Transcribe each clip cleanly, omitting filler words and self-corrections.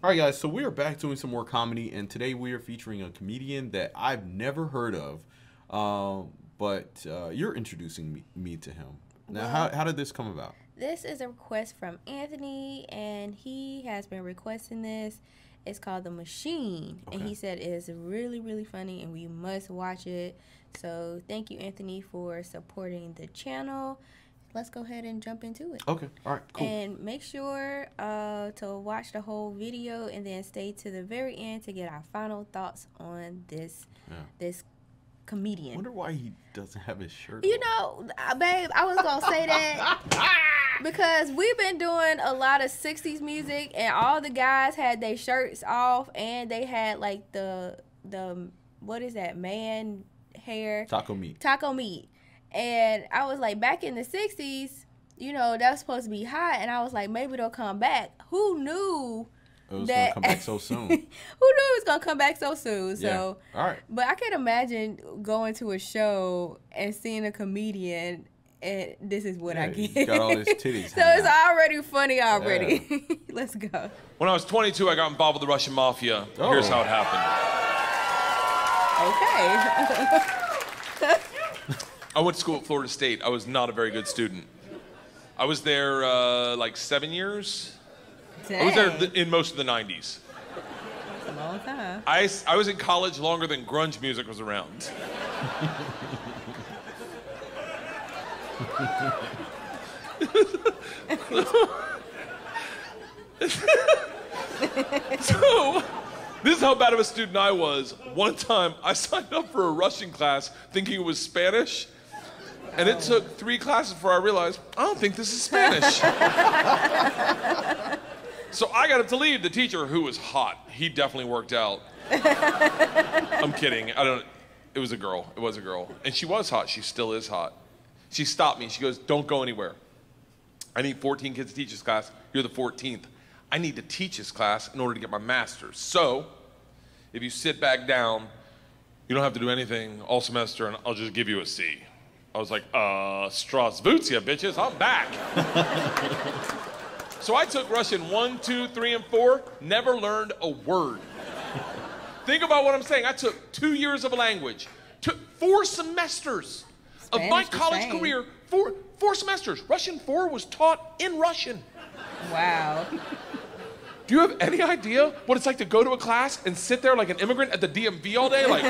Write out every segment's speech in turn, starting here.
All right, guys, so we are back doing some more comedy, and today we are featuring a comedian that I've never heard of, but you're introducing me to him. Now, how did this come about? This is a request from Anthony, and he has been requesting this. It's called The Machine, and he said it's really, really funny, and we must watch it. So thank you, Anthony, for supporting the channel. Let's go ahead and jump into it. Okay, all right, cool. And make sure to watch the whole video and then stay to the very end to get our final thoughts on this comedian. I wonder why he doesn't have his shirt You on. know, babe, I was going to say that because we've been doing a lot of 60s music and all the guys had their shirts off and they had like the what is that, man hair? Taco meat. Taco meat. And I was like, back in the 60s, you know, that was supposed to be hot. And I was like, maybe they'll come back. Who knew it was going to come back so soon? Who knew it was going to come back so soon? Yeah. So, all right. But I can't imagine going to a show and seeing a comedian and this is what I get. He's got all his titties. So it's already funny already. Yeah. Let's go. When I was 22, I got involved with the Russian mafia. Oh. Here's how it happened. Okay. I went to school at Florida State. I was not a very good student. I was there like 7 years. Dang. I was there in most of the 90s. That's a long time. I was in college longer than grunge music was around. So, this is how bad of a student I was. One time, I signed up for a Russian class thinking it was Spanish, and it took 3 classes before I realized, I don't think this is Spanish. So I got up to leave. The teacher, who was hot, he definitely worked out. I'm kidding. It was a girl. It was a girl. And she was hot. She still is hot. She stopped me. She goes, don't go anywhere. I need 14 kids to teach this class. You're the 14th. I need to teach this class in order to get my master's. So, if you sit back down, you don't have to do anything all semester, and I'll just give you a C. I was like, Strasvutia, bitches, I'm back. So I took Russian 1, 2, 3, and 4, never learned a word. Think about what I'm saying. I took 2 years of a language, took 4 semesters of my college career, 4 semesters. Russian 4 was taught in Russian. Wow. Do you have any idea what it's like to go to a class and sit there like an immigrant at the DMV all day? Like,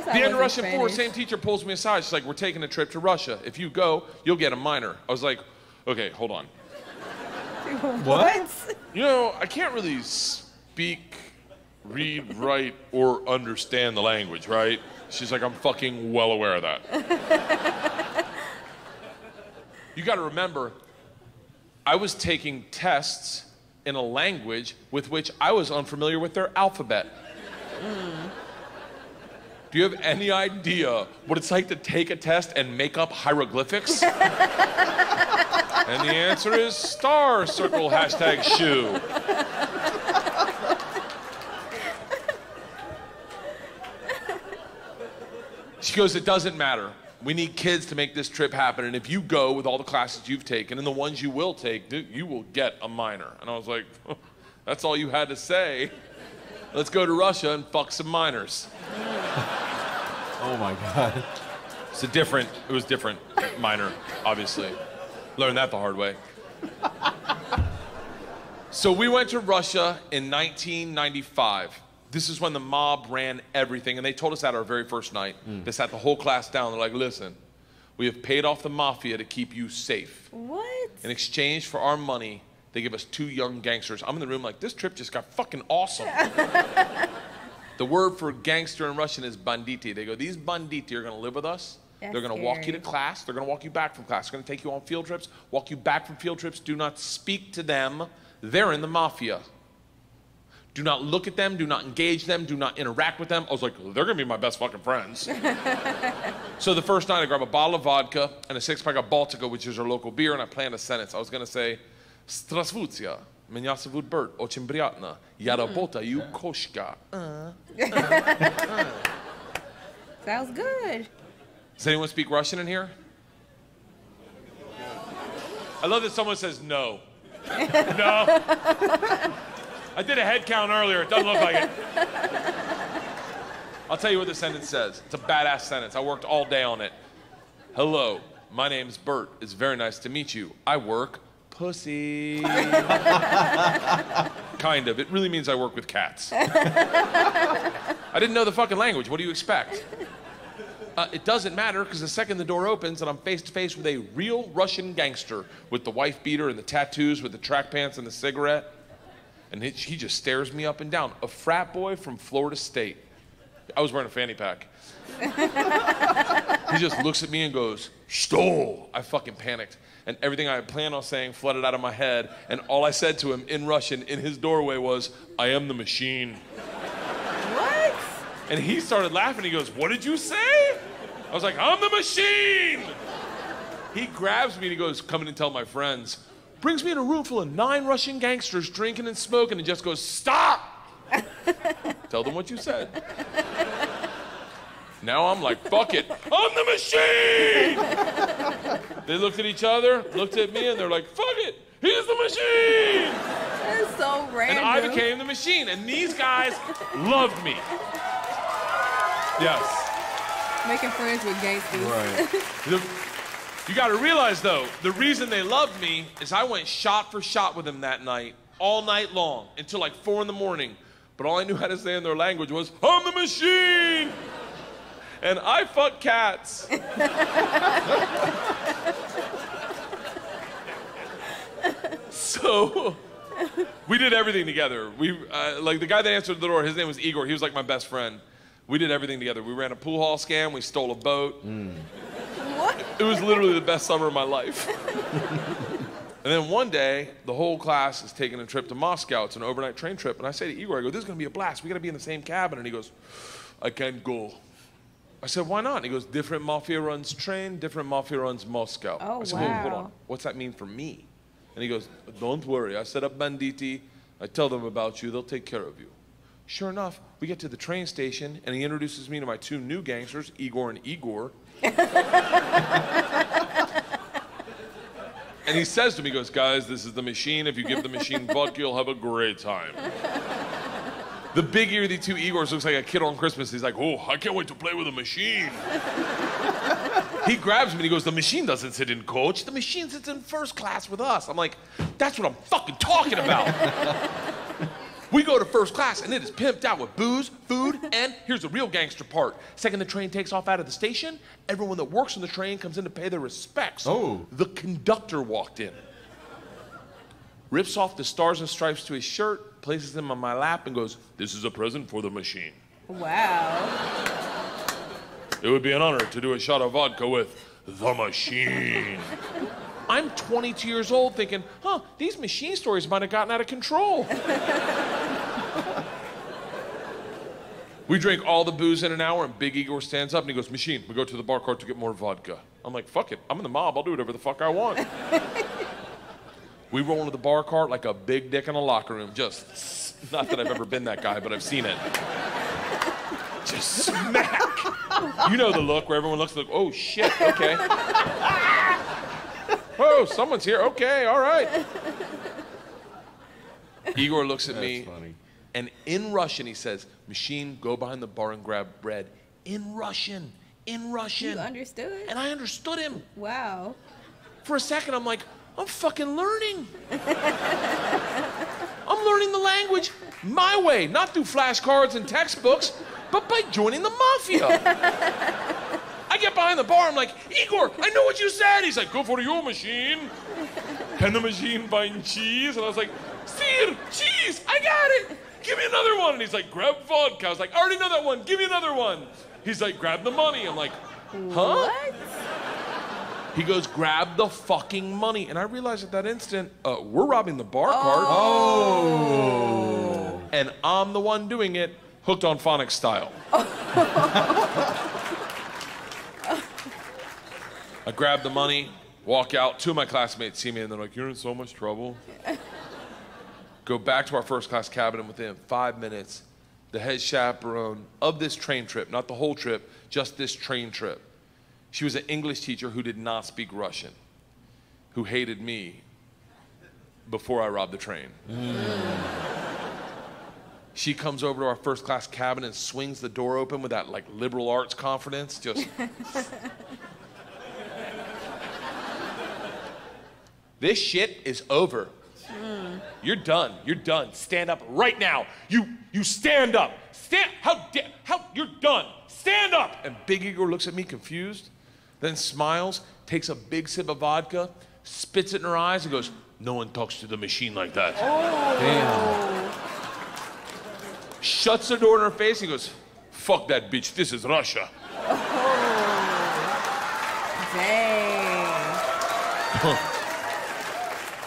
the end of Russian 4, same teacher pulls me aside. She's like, we're taking a trip to Russia. If you go, you'll get a minor. I was like, okay, hold on. What? You know, I can't really speak, read, write, or understand the language, right? She's like, I'm fucking well aware of that. You gotta remember, I was taking tests in a language with which I was unfamiliar with their alphabet. Do you have any idea what it's like to take a test and make up hieroglyphics? And the answer is star, circle, hashtag shoe. She goes, it doesn't matter. We need kids to make this trip happen. And if you go with all the classes you've taken and the ones you will take, you will get a minor. And I was like, oh, that's all you had to say. Let's go to Russia and fuck some minors. Oh my God. It was different minor, obviously. Learned that the hard way. So we went to Russia in 1995. This is when the mob ran everything, and they told us that our very first night. They sat the whole class down. They're like, listen, we have paid off the mafia to keep you safe. What? In exchange for our money, they give us 2 young gangsters. I'm in the room like, this trip just got fucking awesome. The word for gangster in Russian is banditi. They go, these banditi are gonna live with us. They're gonna walk you to class. They're gonna walk you back from class. They're gonna take you on field trips, walk you back from field trips. Do not speak to them. They're in the mafia. Do not look at them, do not engage them, do not interact with them. I was like, they're gonna be my best fucking friends. So the first night I grabbed a bottle of vodka and a 6-pack of Baltica, which is our local beer, and I planned a sentence. I was gonna say, Strasvutia, меня зовут Bert, очень приятно, я работаю кошка. Sounds good. Does anyone speak Russian in here? I love that someone says no. No. I did a head count earlier. It doesn't look like it. I'll tell you what the sentence says. It's a badass sentence. I worked all day on it. Hello, my name's Bert. It's very nice to meet you. I work pussy. Kind of. It really means I work with cats. I didn't know the fucking language. What do you expect? It doesn't matter, because the second the door opens and I'm face to face with a real Russian gangster with the wife beater and the tattoos with the track pants and the cigarette, and he just stares me up and down. A frat boy from Florida State. I was wearing a fanny pack. He just looks at me and goes, "Stole." I fucking panicked. And everything I had planned on saying flooded out of my head. And all I said to him in Russian in his doorway was, "I am the machine." What? And he started laughing. He goes, "What did you say?" I was like, "I'm the machine." He grabs me and he goes, "Come in and tell my friends." Brings me in a room full of 9 Russian gangsters drinking and smoking and just goes, "Stop." Tell them what you said. Now I'm like, fuck it, I'm the machine! They looked at each other, looked at me, and they're like, fuck it, he's the machine! That's so random. And I became the machine, and these guys loved me. Yes. Making friends with gangsters. Right. You gotta realize though, the reason they loved me is I went shot for shot with them that night, all night long, until like 4 in the morning. But all I knew how to say in their language was, "I'm the machine!" And I fuck cats. So we did everything together. We like the guy that answered the door, his name was Igor. He was like my best friend. We did everything together. We ran a pool hall scam. We stole a boat. What? It was literally the best summer of my life. And then one day, the whole class is taking a trip to Moscow. It's an overnight train trip. And I say to Igor, I go, "This is going to be a blast. We got to be in the same cabin." And he goes, "I can't go." I said, "Why not?" And he goes, "Different mafia runs train, different mafia runs Moscow." Oh, I said, wow. Hold on. What's that mean for me?" And he goes, "Don't worry. I set up banditti. I tell them about you. They'll take care of you." Sure enough, we get to the train station, and he introduces me to my 2 new gangsters, Igor and Igor. And he says to me, he goes, "Guys, this is the machine. If you give the machine vodka, you'll have a great time." The big ear of the 2 Igors looks like a kid on Christmas. He's like, "Oh, I can't wait to play with a machine." He grabs me and he goes, "The machine doesn't sit in coach. The machine sits in first class with us." I'm like, "That's what I'm fucking talking about." We go to first class, and it is pimped out with booze, food, and here's the real gangster part. Second the train takes off out of the station, everyone that works on the train comes in to pay their respects. Oh. The conductor walked in, rips off the stars and stripes to his shirt, places them on my lap, and goes, "This is a present for the machine. Wow. It would be an honor to do a shot of vodka with the machine." I'm 22 years old thinking, these machine stories might have gotten out of control. We drink all the booze in an hour, and Big Igor stands up and he goes, "Machine, we go to the bar cart to get more vodka." I'm like, fuck it, I'm in the mob, I'll do whatever the fuck I want. We roll into the bar cart like a big dick in a locker room. Just, not that I've ever been that guy, but I've seen it. Just smack. You know the look where everyone looks like, "Oh shit, okay." "Oh, someone's here, okay, all right." Igor looks at me, funny. and in Russian he says, "Machine, go behind the bar and grab bread." In Russian, in Russian. You understood? And I understood him. Wow. For a second, I'm like, I'm fucking learning. I'm learning the language my way, not through flashcards and textbooks, but by joining the mafia. I get behind the bar, I'm like, "Igor, I know what you said." He's like, "Go for your machine." Can the machine find cheese? And I was like, "Sir, cheese, I got it. Give me another one." And he's like, "Grab vodka." I was like, "I already know that one, give me another one." He's like, "Grab the money." I'm like, "Huh?" What? He goes, "Grab the fucking money." And I realized at that instant, we're robbing the bar cart. Oh. And I'm the one doing it, hooked on phonics style. I grab the money, walk out. 2 of my classmates see me and they're like, "You're in so much trouble." Go back to our first class cabin, and within 5 minutes, the head chaperone of this train trip, not the whole trip, just this train trip, She was an English teacher who did not speak Russian, who hated me before I robbed the train. She comes over to our first class cabin and swings the door open with that like liberal arts confidence, just. This shit is over. You're done. You're done. Stand up right now. You stand up. You're done. Stand up. And Big Igor looks at me confused, then smiles, takes a big sip of vodka, spits it in her eyes, and goes, "No one talks to the machine like that." Oh. Damn. Shuts the door in her face and goes, "Fuck that bitch. This is Russia." Oh. Dang.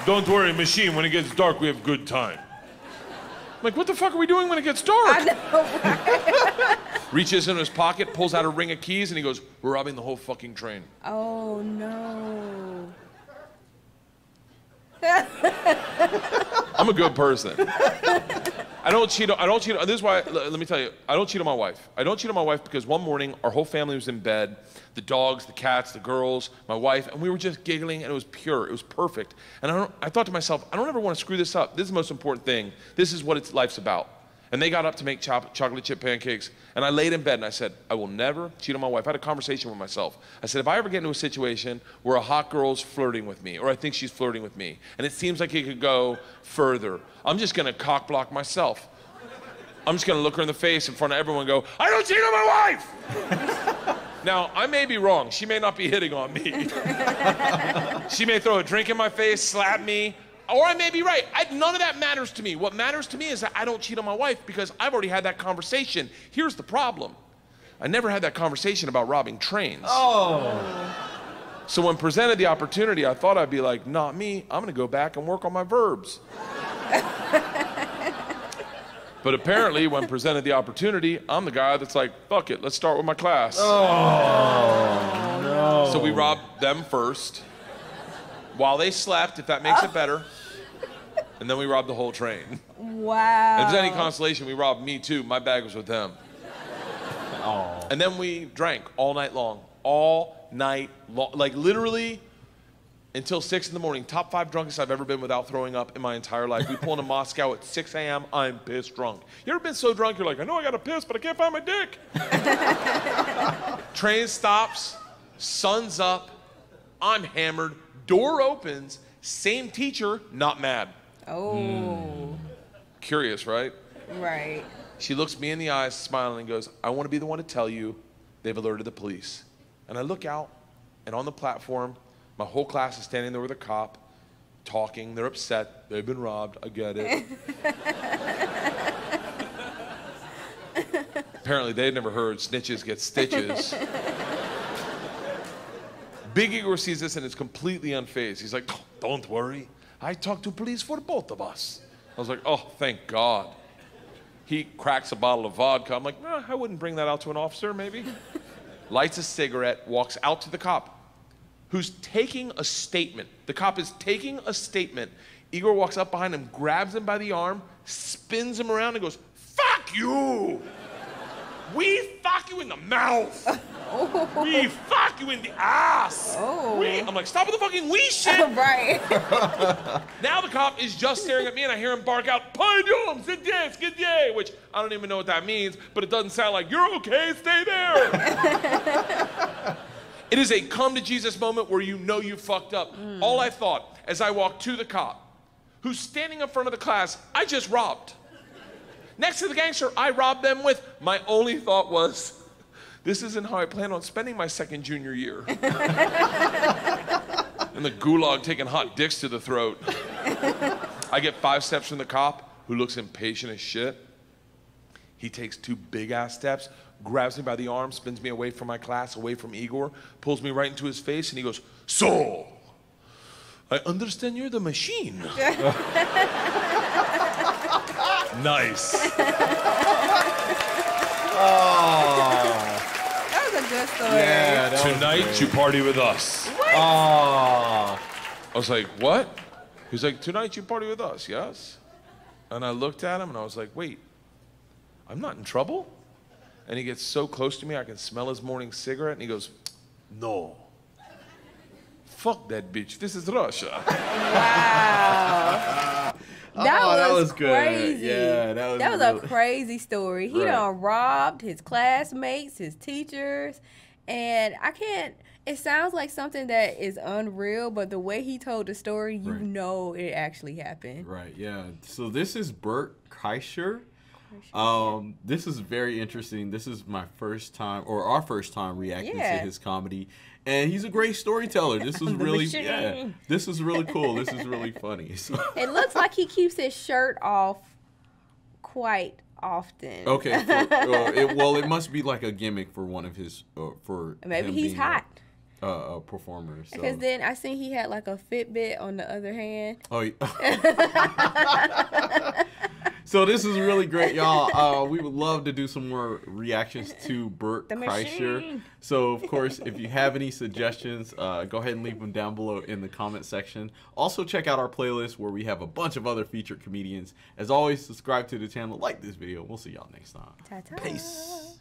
Don't worry, machine. When it gets dark, we have good time. I'm like, what the fuck are we doing when it gets dark? I know, right? Reaches into his pocket, pulls out a ring of keys, and he goes, "We're robbing the whole fucking train." Oh, no. I'm a good person. I don't cheat. This is why, let me tell you, I don't cheat on my wife. I don't cheat on my wife because one morning, our whole family was in bed, the dogs, the cats, the girls, my wife, and we were just giggling, and it was pure. It was perfect. And I thought to myself, I don't ever want to screw this up. This is the most important thing. This is what life's about. And they got up to make chocolate chip pancakes, and I laid in bed and I said, I will never cheat on my wife. I had a conversation with myself. I said, if I ever get into a situation where a hot girl's flirting with me, or I think she's flirting with me, and it seems like it could go further, I'm just gonna cock block myself. I'm just gonna look her in the face in front of everyone and go, I don't cheat on my wife! Now, I may be wrong. She may not be hitting on me. She may throw a drink in my face, slap me, or I may be right. None of that matters to me. What matters to me is that I don't cheat on my wife because I've already had that conversation. Here's the problem. I never had that conversation about robbing trains. Oh. So when presented the opportunity, I thought I'd be like, not me. I'm gonna go back and work on my verbs. But apparently, when presented the opportunity, I'm the guy that's like, fuck it, let's start with my class. Oh, no. So we robbed them first, while they slept, if that makes it better. And then we robbed the whole train. Wow. And if there's any consolation, we robbed me too. My bag was with them. Oh. And then we drank all night long. All night long. Like literally until 6 in the morning. Top 5 drunkest I've ever been without throwing up in my entire life. We pull into Moscow at 6 a.m. I'm pissed drunk. You ever been so drunk you're like, I know I gotta piss, but I can't find my dick. Train stops, sun's up, I'm hammered, door opens, same teacher, not mad. Oh. Curious, right? Right. She looks me in the eyes, smiling, and goes, I want to be the one to tell you they've alerted the police. And I look out, and on the platform, my whole class is standing there with a cop, talking. They're upset. They've been robbed. I get it. Apparently, they'd never heard snitches get stitches. Big Igor sees this and is completely unfazed. He's like, oh, don't worry. I talked to police for both of us. I was like, oh, thank God. He cracks a bottle of vodka. I'm like, I wouldn't bring that out to an officer, maybe. Lights a cigarette, walks out to the cop, who's taking a statement. The cop is taking a statement. Igor walks up behind him, grabs him by the arm, spins him around, and goes, fuck you! We fuck you in the mouth! Oh. We fuck you in the ass! Oh. I'm like, stop with the fucking we shit! Right. Now the cop is just staring at me and I hear him bark out, Pardon, skidye, which I don't even know what that means, but it doesn't sound like, you're okay, stay there! It is a come to Jesus moment where you know you fucked up. All I thought as I walked to the cop, who's standing in front of the class I just robbed. Next to the gangster I robbed them with, my only thought was, this isn't how I plan on spending my second junior year. In the gulag taking hot dicks to the throat. I get 5 steps from the cop, who looks impatient as shit. He takes 2 big ass steps, grabs me by the arm, spins me away from my class, away from Igor, pulls me right into his face, and he goes, so, I understand you're the machine. Nice. Oh. That was a good story. Yeah, tonight you party with us. What? Oh. I was like, what? He's like, tonight you party with us, yes? And I looked at him and I was like, wait, I'm not in trouble? And he gets so close to me I can smell his morning cigarette and he goes, No. Fuck that bitch. This is Russia. Wow. That was good. crazy. Yeah, that was a crazy story. He Right. done robbed his classmates, his teachers, and I can't. It sounds like something that is unreal, but the way he told the story, you Right. know it actually happened. Right, yeah. So this is Bert Kreischer. This is very interesting. This is my first time, or our first time, reacting to his comedy, and he's a great storyteller. This was really, this is really cool. This is really funny. So. It looks like he keeps his shirt off quite often. Okay, well, it must be like a gimmick for one of his, for maybe him he's being hot. A performer. So. Because then I seen he had like a Fitbit on the other hand. Oh, yeah. So this is really great, y'all. We would love to do some more reactions to Bert Kreischer. So, of course, if you have any suggestions, go ahead and leave them down below in the comment section. Also, check out our playlist where we have a bunch of other featured comedians. As always, subscribe to the channel, like this video. We'll see y'all next time. Ta-ta. Peace.